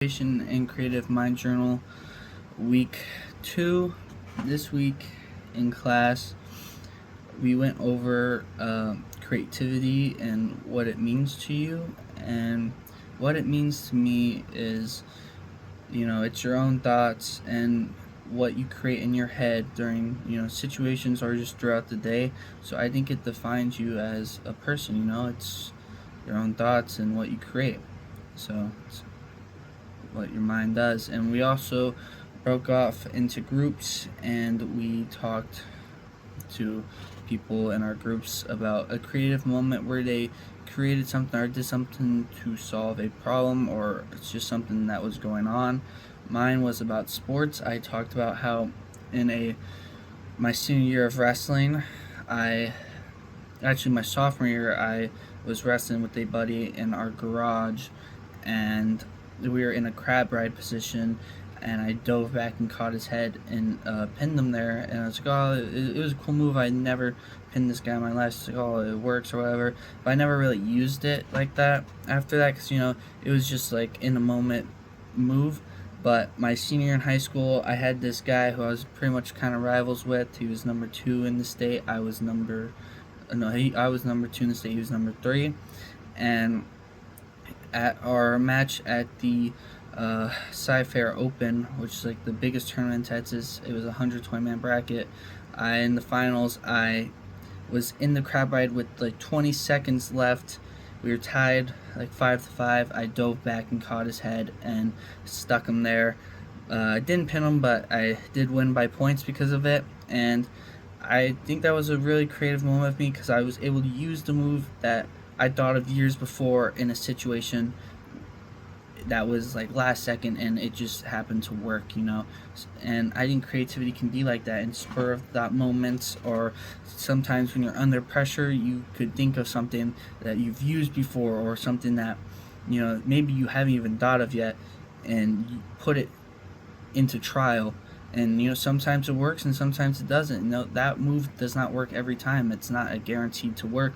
And Creative Mind Journal week 2. This week in class we went over creativity and what it means to you. And what it means to me is, it's your own thoughts and what you create in your head during situations or just throughout the day. So I think it defines you as a person. It's your own thoughts and what you create. So it's what your mind does. And we also broke off into groups and we talked to people in our groups about a creative moment where they created something or did something to solve a problem, or it's just something that was going on. Mine was about sports. I talked about how in my senior year of wrestling, my sophomore year, I was wrestling with a buddy in our garage, and we were in a crab ride position, and I dove back and caught his head and pinned him there. And I was like, oh, it was a cool move. I never pinned this guy in my life. It's like, oh, it works or whatever. But I never really used it like that after that, because it was just like in a moment move. But my senior year in high school, I had this guy who I was pretty much kind of rivals with. He was number 2 in the state. I was number 2 in the state. He was number 3, and at our match at the Sci-Fair Open, which is like the biggest tournament in Texas. It was a 120-man bracket. In the finals, I was in the crab ride with like 20 seconds left. We were tied like 5-5. I dove back and caught his head and stuck him there. I didn't pin him, but I did win by points because of it. And I think that was a really creative moment of me, because I was able to use the move that I thought of years before in a situation that was like last second, and it just happened to work. And I think creativity can be like that in spur of that moments, or sometimes when you're under pressure you could think of something that you've used before, or something that maybe you haven't even thought of yet, and you put it into trial. And sometimes it works and sometimes it doesn't. That move does not work every time. It's not a guaranteed to work,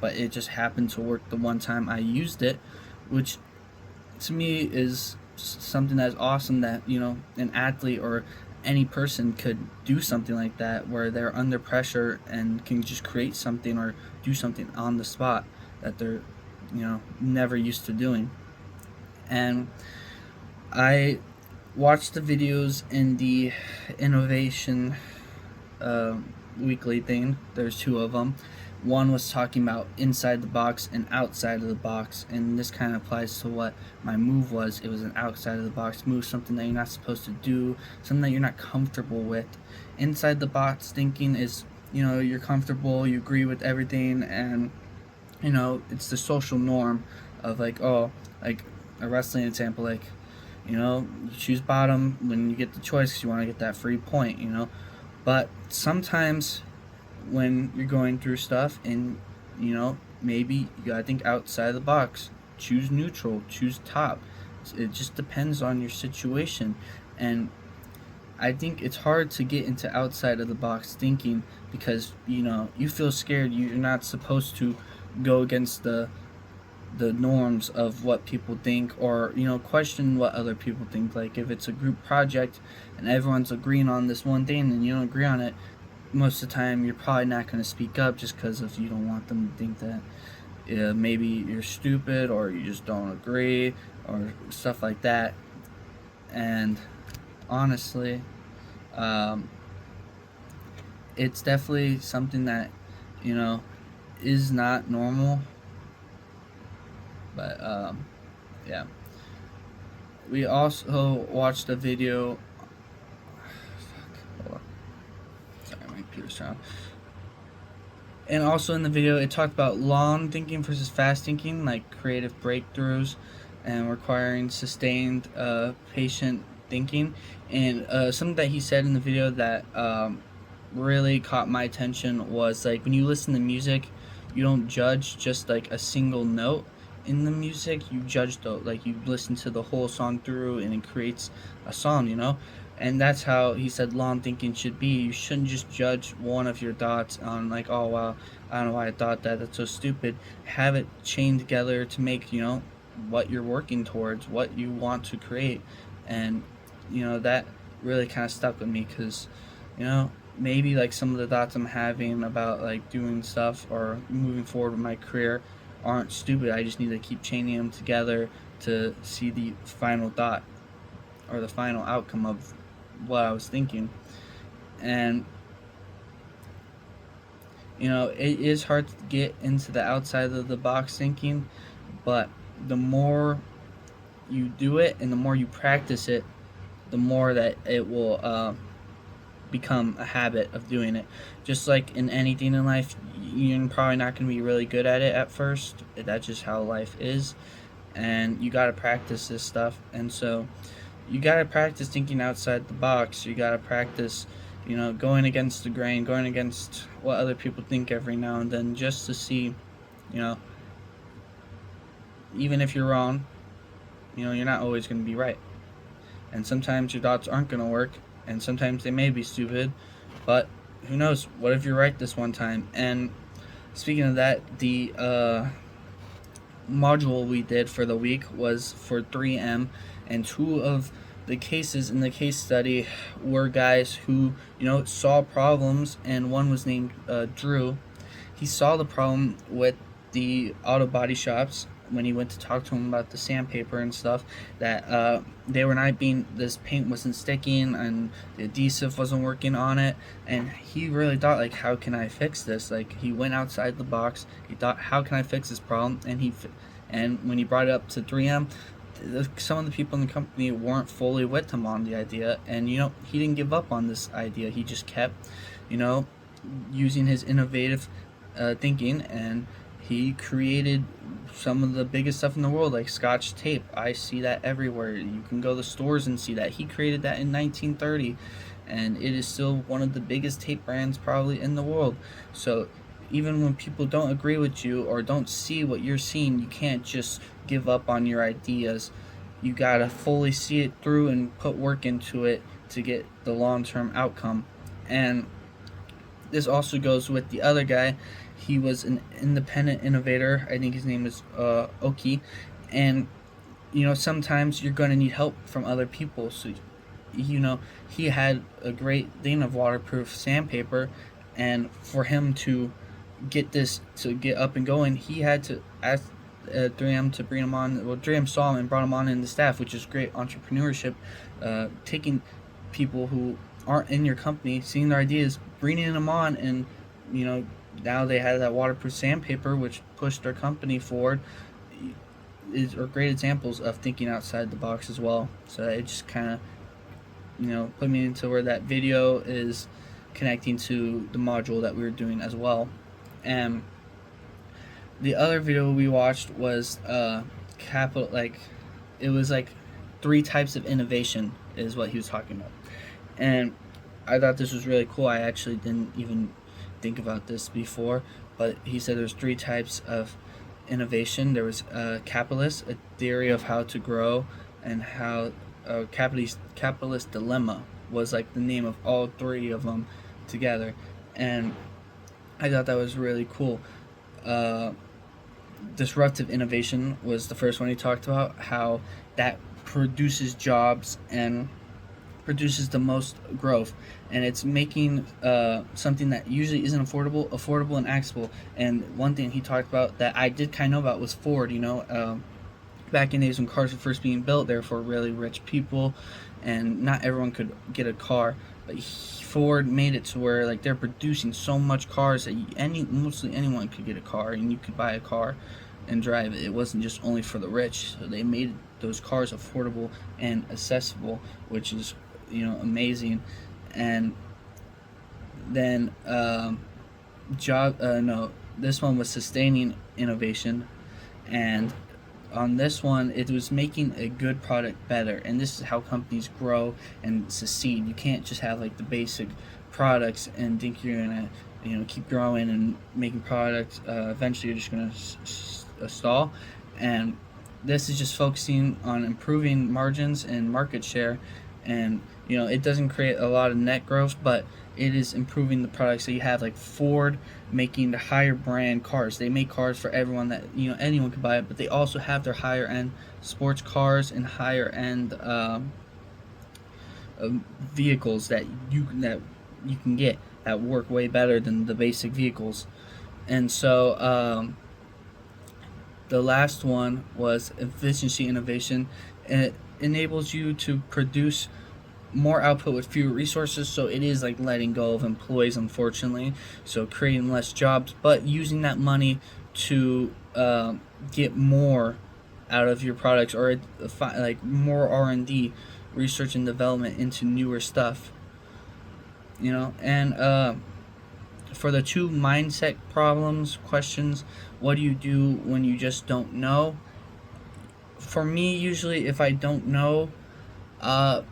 but it just happened to work the one time I used it, which to me is something that's awesome, that an athlete or any person could do something like that, where they're under pressure and can just create something or do something on the spot that they're never used to doing. And I watched the videos in the innovation weekly thing. There's 2 of them. One was talking about inside the box and outside of the box, and this kind of applies to what my move was. It was an outside of the box move, something that you're not supposed to do, something that you're not comfortable with. Inside the box thinking is, you're comfortable, you agree with everything, and it's the social norm of like, oh, like a wrestling example, like, you choose bottom when you get the choice because you want to get that free point. But sometimes when you're going through stuff and maybe you gotta think outside the box, choose neutral, choose top. It just depends on your situation. And I think it's hard to get into outside of the box thinking, because you feel scared. You're not supposed to go against the norms of what people think, or question what other people think. Like if it's a group project and everyone's agreeing on this one thing and you don't agree on it, most of the time you're probably not going to speak up, just because if you don't want them to think that maybe you're stupid or you just don't agree or stuff like that. And honestly, it's definitely something that is not normal. But yeah, we also watched a video. Hold on. Sorry, my computer's trying. And also in the video, it talked about long thinking versus fast thinking, like creative breakthroughs and requiring sustained, patient thinking. And something that he said in the video that really caught my attention was, like, when you listen to music, you don't judge just like a single note in the music. You judge you listen to the whole song through, and it creates a song. And that's how he said long thinking should be. You shouldn't just judge one of your thoughts on, like, oh wow, I don't know why I thought that, that's so stupid. Have it chained together to make what you're working towards, what you want to create. And that really kind of stuck with me, because maybe like some of the thoughts I'm having about like doing stuff or moving forward with my career aren't stupid. I just need to keep chaining them together to see the final thought or the final outcome of what I was thinking. And it is hard to get into the outside of the box thinking, but the more you do it and the more you practice it, the more that it will become a habit of doing it. Just like in anything in life, you're probably not going to be really good at it at first. That's just how life is. And you got to practice this stuff. And so you got to practice thinking outside the box. You got to practice, going against the grain, going against what other people think every now and then, just to see, you know, even if you're wrong, you're not always going to be right. And sometimes your thoughts aren't going to work, and sometimes they may be stupid, but who knows? What if you're right this one time? And speaking of that, the module we did for the week was for 3M, and two of the cases in the case study were guys who saw problems, and one was named Drew. He saw the problem with the auto body shops when he went to talk to him about the sandpaper and stuff, that they were not being, this paint wasn't sticking and the adhesive wasn't working on it. And he really thought, like, how can I fix this? Like, he went outside the box. He thought, how can I fix this problem? And when he brought it up to 3M, some of the people in the company weren't fully with him on the idea. And he didn't give up on this idea. He just kept using his innovative thinking, and he created some of the biggest stuff in the world, like Scotch tape. I see that everywhere. You can go to stores and see that. He created that in 1930, and it is still one of the biggest tape brands probably in the world. So even when people don't agree with you or don't see what you're seeing, you can't just give up on your ideas. You gotta fully see it through and put work into it to get the long-term outcome. And this also goes with the other guy. He was an independent innovator. I think his name is Oki. And sometimes you're going to need help from other people. So he had a great thing of waterproof sandpaper, and for him to get this to get up and going, he had to ask 3M to bring him on. Well, 3M saw him and brought him on in the staff, which is great entrepreneurship. Taking people who aren't in your company, seeing their ideas, bringing them on, and now they had that waterproof sandpaper, which pushed their company forward. Are great examples of thinking outside the box as well. So it just kind of put me into where that video is connecting to the module that we were doing as well. And the other video we watched was capital, like, it was like 3 types of innovation is what he was talking about. And I thought this was really cool. I actually didn't even think about this before, but he said there's 3 types of innovation. There was capitalist, a theory of how to grow, and how capitalist dilemma was like the name of all 3 of them together. And I thought that was really cool. Disruptive innovation was the first one he talked about, how that produces jobs and produces the most growth, and it's making something that usually isn't affordable and accessible. And one thing he talked about that I did kind of know about was Ford. Back in the days when cars were first being built, they were for really rich people, and not everyone could get a car. But Ford made it to where, like, they're producing so much cars that mostly anyone could get a car, and you could buy a car and drive it. It wasn't just only for the rich. So they made those cars affordable and accessible, which is amazing. And then this one was sustaining innovation, and on this one it was making a good product better. And this is how companies grow and succeed. You can't just have like the basic products and think you're gonna keep growing and making products. Eventually you're just gonna stall. And this is just focusing on improving margins and market share, and it doesn't create a lot of net growth, but it is improving the products that you have. Like Ford making the higher brand cars, they make cars for everyone that anyone can buy it, but they also have their higher end sports cars and higher end vehicles that you can get that work way better than the basic vehicles. And so the last one was efficiency innovation, and it enables you to produce more output with fewer resources. So it is like letting go of employees, unfortunately, so creating less jobs, but using that money to get more out of your products, or like more R&D, research and development into newer stuff. And for the two mindset problems questions, what do you do when you just don't know? For me, usually, if I don't know, uh,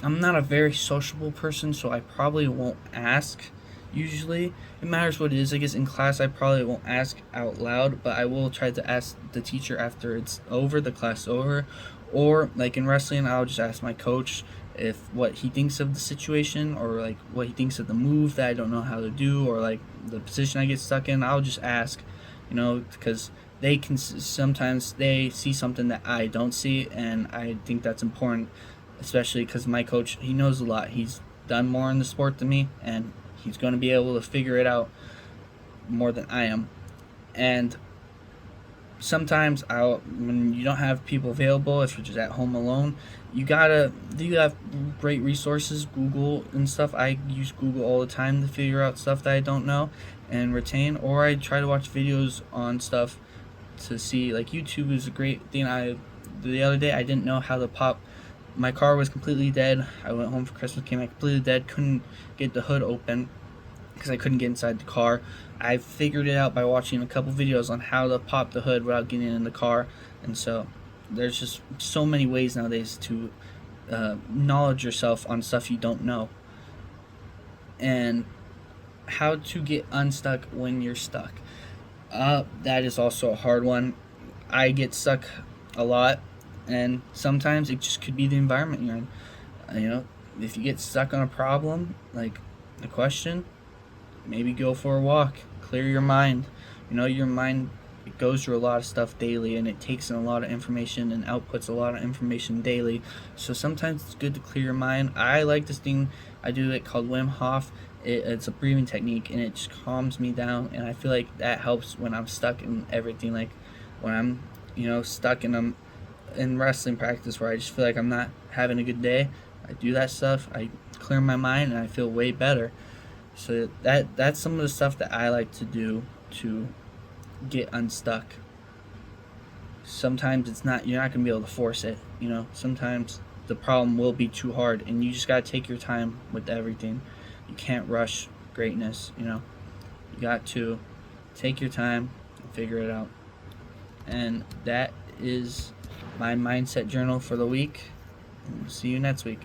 I'm not a very sociable person, so I probably won't ask. Usually, it matters what it is. I guess in class, I probably won't ask out loud, but I will try to ask the teacher after it's over, the class over. Or like in wrestling, I'll just ask my coach if what he thinks of the situation, or like what he thinks of the move that I don't know how to do, or like the position I get stuck in. I'll just ask, because they can sometimes they see something that I don't see, and I think that's important, especially because my coach, he knows a lot. He's done more in the sport than me, and he's going to be able to figure it out more than I am. And sometimes when you don't have people available, if you're just at home alone, you have great resources, Google and stuff. I use Google all the time to figure out stuff that I don't know and retain, or I try to watch videos on stuff to see. Like YouTube is a great thing. The other day I didn't know how to pop. My car was completely dead. I went home for Christmas, came back completely dead, couldn't get the hood open because I couldn't get inside the car. I figured it out by watching a couple videos on how to pop the hood without getting in the car. And so there's just so many ways nowadays to knowledge yourself on stuff you don't know. And how to get unstuck when you're stuck. That is also a hard one. I get stuck a lot, and sometimes it just could be the environment you're in. If you get stuck on a problem, like a question, maybe go for a walk, clear your mind. Your mind, it goes through a lot of stuff daily, and it takes in a lot of information and outputs a lot of information daily. So sometimes it's good to clear your mind. I like this thing, I do it called Wim Hof. It's a breathing technique, and it just calms me down, and I feel like that helps when I'm stuck in everything. Like when I'm stuck and I'm in wrestling practice where I just feel like I'm not having a good day, I do that stuff, I clear my mind, and I feel way better. So that's some of the stuff that I like to do to get unstuck. Sometimes you're not gonna be able to force it. Sometimes the problem will be too hard, and you just gotta take your time with everything. You can't rush greatness. You got to take your time and figure it out. And that is my mindset journal for the week. And see you next week.